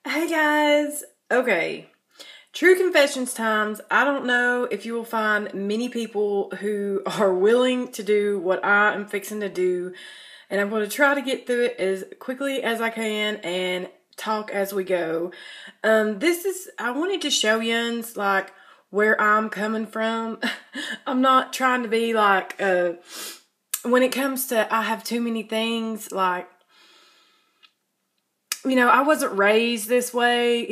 Hey guys! Okay, true confessions times. I don't know if you will find many people who are willing to do what I am fixing to do, and I'm going to try to get through it as quickly as I can and talk as we go. I wanted to show yous like where I'm coming from. I'm not trying to be like, when it comes to I have too many things, like, I wasn't raised this way.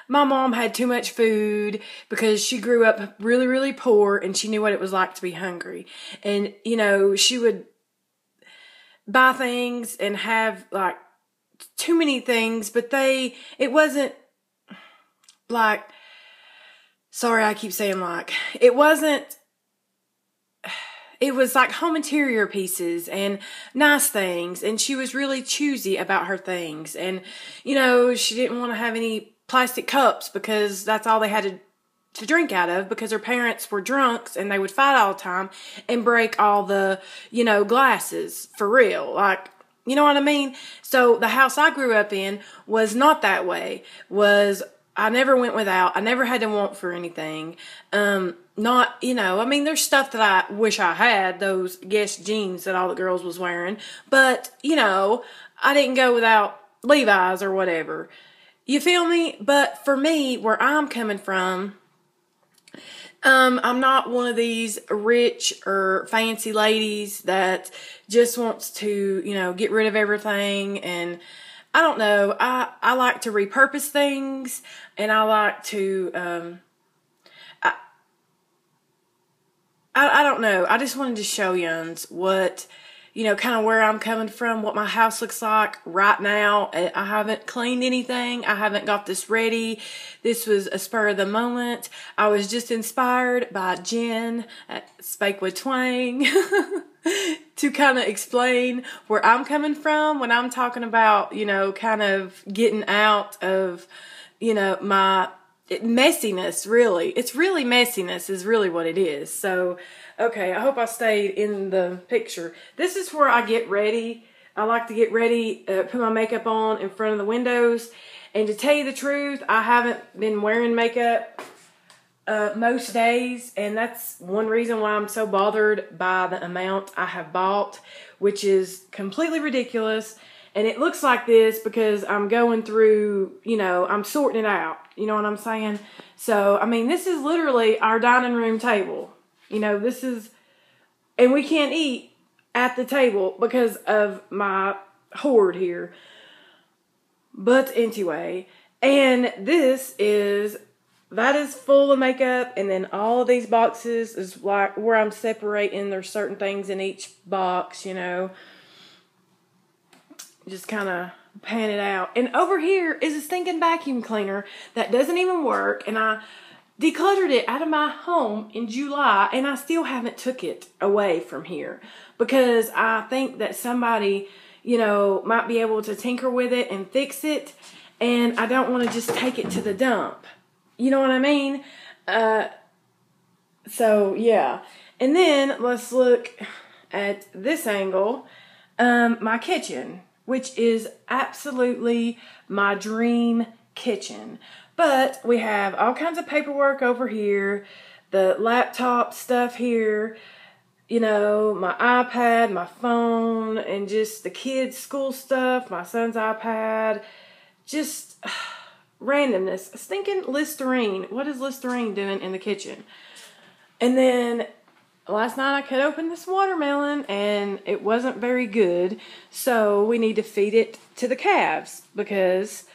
My mom had too much food because she grew up really, really poor and she knew what it was like to be hungry. And, she would buy things and have like too many things, but it wasn't like, sorry, I keep saying like, it was like home interior pieces and nice things. And she was really choosy about her things. And, she didn't want to have any plastic cups because that's all they had to drink out of, because her parents were drunks and they would fight all the time and break all the, glasses for real. Like, you know what I mean? So the house I grew up in was not that way. I never went without. I never had to want for anything. There's stuff that I wish I had, those Guess jeans that all the girls was wearing. But, I didn't go without Levi's or whatever. You feel me? But for me, where I'm coming from, I'm not one of these rich or fancy ladies that just wants to, get rid of everything. And I don't know. I like to repurpose things, and I like to, I don't know. I just wanted to show yous what, kind of where I'm coming from, what my house looks like right now. I haven't cleaned anything. I haven't got this ready. This was a spur of the moment. I was just inspired by Jen at Spake with Twang to kind of explain where I'm coming from when I'm talking about, kind of getting out of, my messiness, really. It's really messiness is really what it is. So, okay, I hope I stayed in the picture. This is where I get ready. I like to get ready, put my makeup on in front of the windows. And to tell you the truth, I haven't been wearing makeup most days. And that's one reason why I'm so bothered by the amount I have bought, which is completely ridiculous. And it looks like this because I'm going through, I'm sorting it out. You know what I'm saying? So, this is literally our dining room table. And we can't eat at the table because of my hoard here. But anyway, and that is full of makeup. And then all of these boxes is like where I'm separating. There's certain things in each box, just kind of pan it out. And over here is a stinking vacuum cleaner that doesn't even work. And I decluttered it out of my home in July, and I still haven't took it away from here because I think that somebody, might be able to tinker with it and fix it. And I don't want to just take it to the dump. You know what I mean? So yeah. And then let's look at this angle. My kitchen, which is absolutely my dream kitchen. But we have all kinds of paperwork over here, the laptop stuff here, my iPad, my phone, and just the kids' school stuff, my son's iPad, just randomness. Stinking Listerine. What is Listerine doing in the kitchen? And then last night I cut open this watermelon and it wasn't very good. So we need to feed it to the calves because,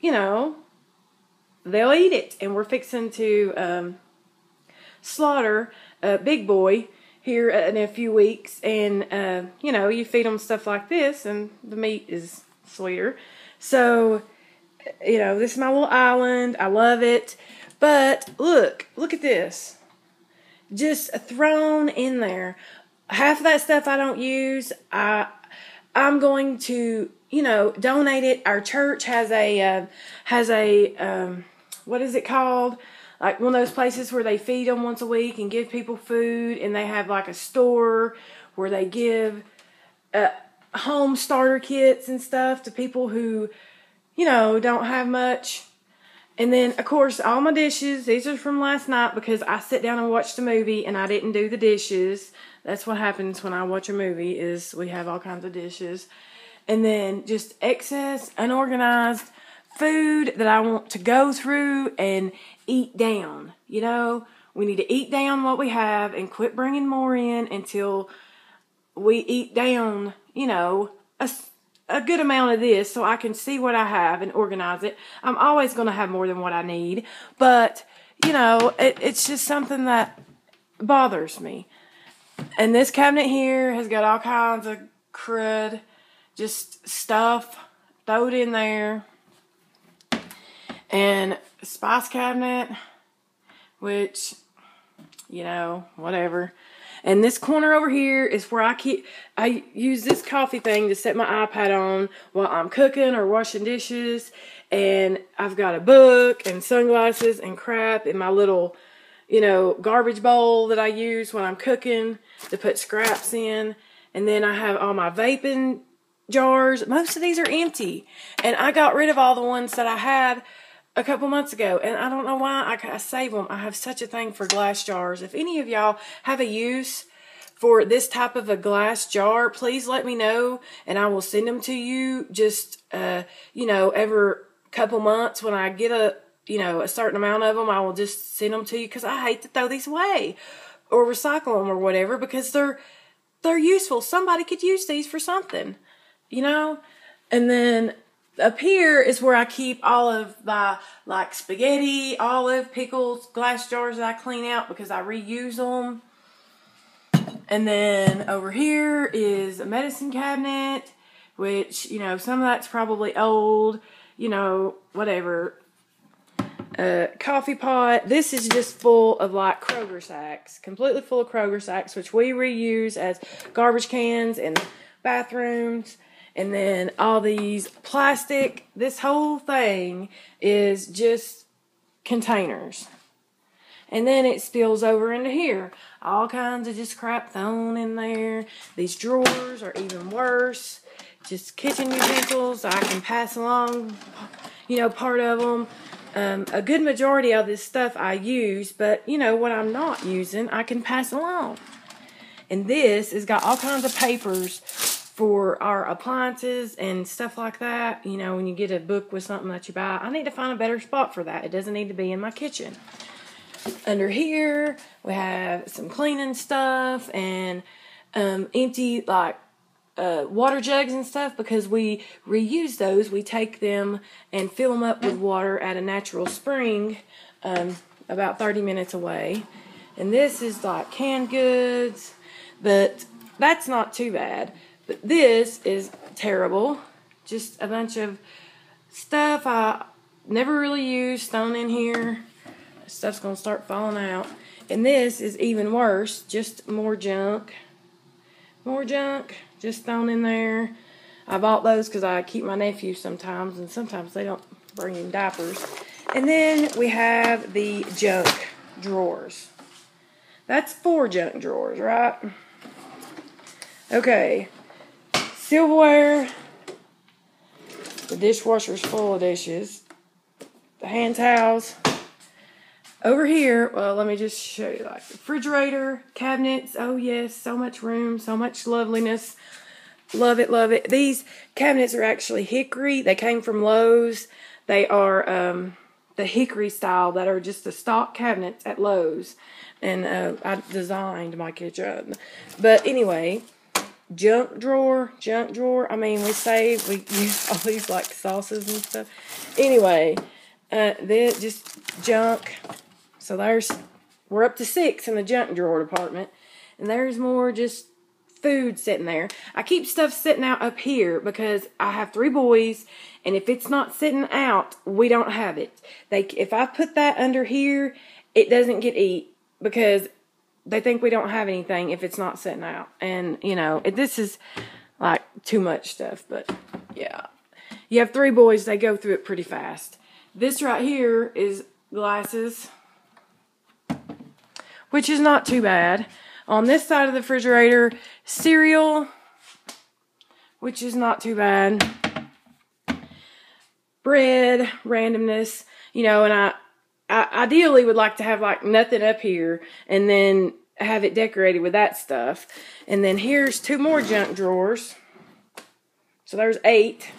they'll eat it. And we're fixing to slaughter a big boy here in a few weeks. And, you feed them stuff like this and the meat is sweeter. So, this is my little island. I love it. But look at this. Just thrown in there. Half of that stuff I don't use. I'm going to, donate it. Our church has a what is it called? Like one of those places where they feed them once a week and give people food, and they have like a store where they give home starter kits and stuff to people who you know, don't have much. And then, of course, all my dishes, these are from last night because I sit down and watched a movie and I didn't do the dishes. That's what happens when I watch a movie, is we have all kinds of dishes. And then just excess, unorganized food that I want to go through and eat down. You know, we need to eat down what we have and quit bringing more in until we eat down, you know, a good amount of this so I can see what I have and organize it. I'm always going to have more than what I need, but, you know, it's just something that bothers me. And this cabinet here has got all kinds of crud, just stuff, throw it in there. And a spice cabinet, which, you know, whatever. And this corner over here is where I use this coffee thing to set my iPad on while I'm cooking or washing dishes. And I've got a book and sunglasses and crap in my little, you know, garbage bowl that I use when I'm cooking to put scraps in. And then I have all my vaping jars. Most of these are empty. And I got rid of all the ones that I had a couple months ago, and I don't know why I save them. I have such a thing for glass jars. If any of y'all have a use for this type of a glass jar, please let me know, and I will send them to you just, you know, every couple months when I get a certain amount of them, I will just send them to you, because I hate to throw these away or recycle them or whatever, because they're useful. Somebody could use these for something, you know. And then up here is where I keep all of my, like, spaghetti, olive, pickles, glass jars that I clean out because I reuse them. And then over here is a medicine cabinet, which, you know, some of that's probably old, you know, whatever. Coffee pot. This is just full of, like, Kroger sacks, completely full of Kroger sacks, which we reuse as garbage cans in bathrooms. And then all these plastic, this whole thing is just containers. And then it spills over into here. All kinds of just crap thrown in there. These drawers are even worse. Just kitchen utensils. I can pass along, you know, part of them. A good majority of this stuff I use, but, you know, what I'm not using, I can pass along. And this has got all kinds of papers for our appliances and stuff like that. You know, when you get a book with something that you buy, I need to find a better spot for that. It doesn't need to be in my kitchen. Under here, we have some cleaning stuff and empty, like, water jugs and stuff, because we reuse those. We take them and fill them up with water at a natural spring about 30 minutes away. And this is like canned goods, but that's not too bad. But this is terrible. Just a bunch of stuff I never really used thrown in here. Stuff's going to start falling out. And this is even worse. Just more junk. More junk just thrown in there. I bought those because I keep my nephews sometimes, and sometimes they don't bring in diapers. And then we have the junk drawers. That's 4 junk drawers, right? Okay. Silverware. The dishwasher's full of dishes. The hand towels. Over here, well, let me just show you, like, refrigerator, cabinets. Oh, yes, so much room, so much loveliness. Love it, love it. These cabinets are actually hickory. They came from Lowe's. They are the hickory style that are just the stock cabinets at Lowe's. And I designed my kitchen. But anyway, junk drawer. I mean, we use all these, like, sauces and stuff. Anyway, they're just junk. So we're up to 6 in the junk drawer department. And there's more just food sitting there. I keep stuff sitting out up here because I have 3 boys. And if it's not sitting out, we don't have it. If I put that under here, it doesn't get eat. Because they think we don't have anything if it's not sitting out. And, you know, this is like too much stuff. But, yeah. You have 3 boys, they go through it pretty fast. This right here is glasses, which is not too bad. On this side of the refrigerator, cereal, which is not too bad. bread, randomness, you know, and I ideally would like to have like nothing up here and then have it decorated with that stuff. And then here's 2 more junk drawers. So there's 8.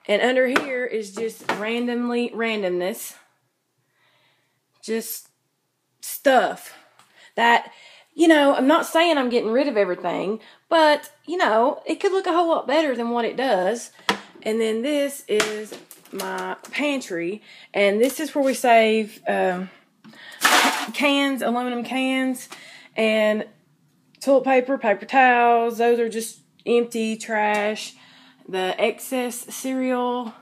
And under here is just randomness. Just stuff that, you know, I'm not saying I'm getting rid of everything, but, you know, it could look a whole lot better than what it does. And then this is my pantry, and this is where we save cans, aluminum cans, and toilet paper, paper towels. Those are just empty trash. The excess cereal,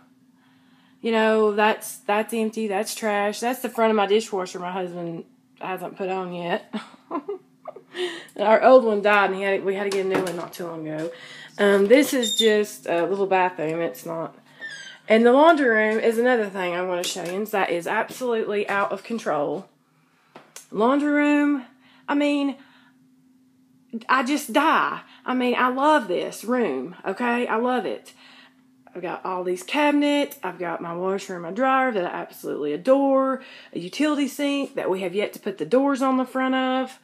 you know, that's empty, that's trash. That's the front of my dishwasher my husband hasn't put on yet. Our old one died, and we had to get a new one not too long ago. This is just a little bathroom. It's not. And the laundry room is another thing I want to show you. That is absolutely out of control. Laundry room, I mean, I just die. I mean, I love this room, okay? I love it. I've got all these cabinets. I've got my washer and my dryer that I absolutely adore. A utility sink that we have yet to put the doors on the front of.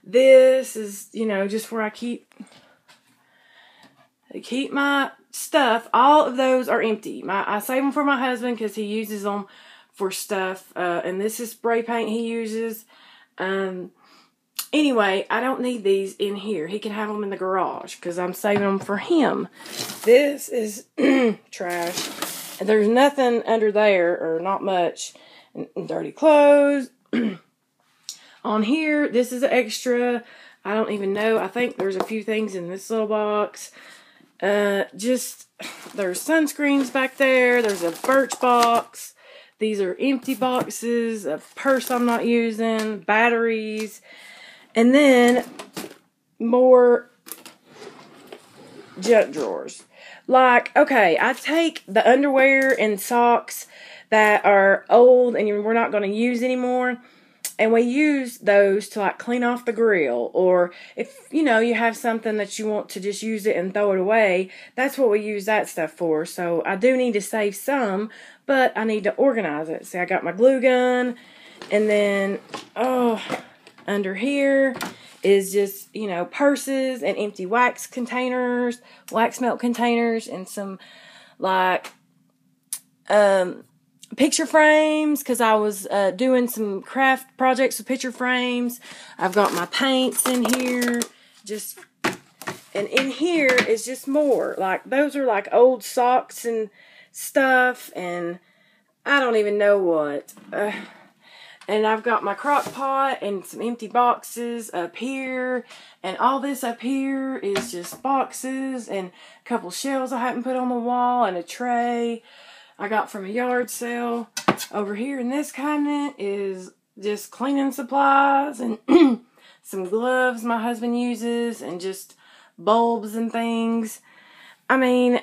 This is, you know, just where I keep my stuff. All of those are empty. I save them for my husband because he uses them for stuff. And this is spray paint he uses. Anyway, I don't need these in here. He can have them in the garage because I'm saving them for him. This is trash. And there's nothing under there, or not much. And dirty clothes. On here, this is extra. I don't even know. I think there's a few things in this little box. There's sunscreens back there. There's a Birch box. These are empty boxes. A purse I'm not using. Batteries. And then more junk drawers. Like, okay, I take the underwear and socks that are old and we're not going to use anymore, and we use those to like clean off the grill, or if, you know, you have something that you want to just use it and throw it away, that's what we use that stuff for. So I do need to save some, but I need to organize it. See, I got my glue gun, and then, under here is just, you know, purses and empty wax containers, wax melt containers, and some like, picture frames, because I was doing some craft projects with picture frames. I've got my paints in here, and in here is just more. Like, those are like old socks and stuff, and I don't even know what. And I've got my crock pot and some empty boxes up here, and all this up here is just boxes and a couple shelves I haven't put on the wall, and a tray I got from a yard sale. Over here in this cabinet is just cleaning supplies and some gloves my husband uses, and just bulbs and things. I mean,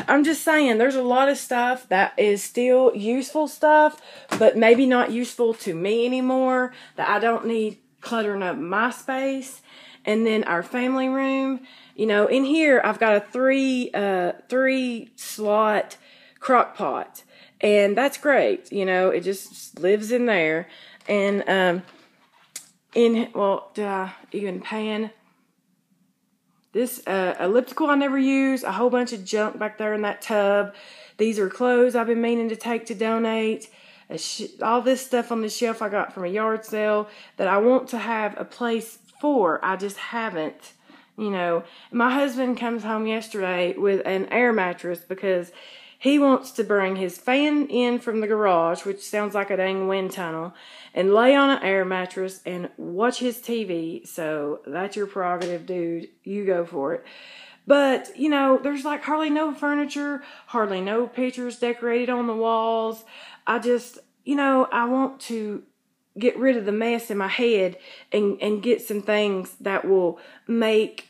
I'm just saying, there's a lot of stuff that is still useful stuff, but maybe not useful to me anymore, that I don't need cluttering up my space. And then our family room, you know, in here I've got a three slot crock pot, and that's great. You know, it just lives in there. And did I even pan? This elliptical I never use. A whole bunch of junk back there in that tub. These are clothes I've been meaning to take to donate. All this stuff on the shelf I got from a yard sale that I want to have a place for. I just haven't, you know. My husband comes home yesterday with an air mattress because he wants to bring his fan in from the garage, which sounds like a dang wind tunnel, and lay on an air mattress and watch his TV. So that's your prerogative, dude. You go for it. But, you know, there's like hardly no furniture, hardly no pictures decorated on the walls. I just, you know, I want to get rid of the mess in my head and get some things that will make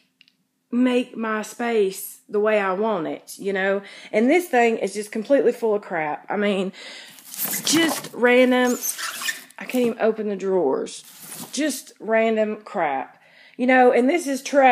my space the way I want it, you know. And this thing is just completely full of crap. I mean, just random. I can't even open the drawers. Just random crap, you know. And this is trash.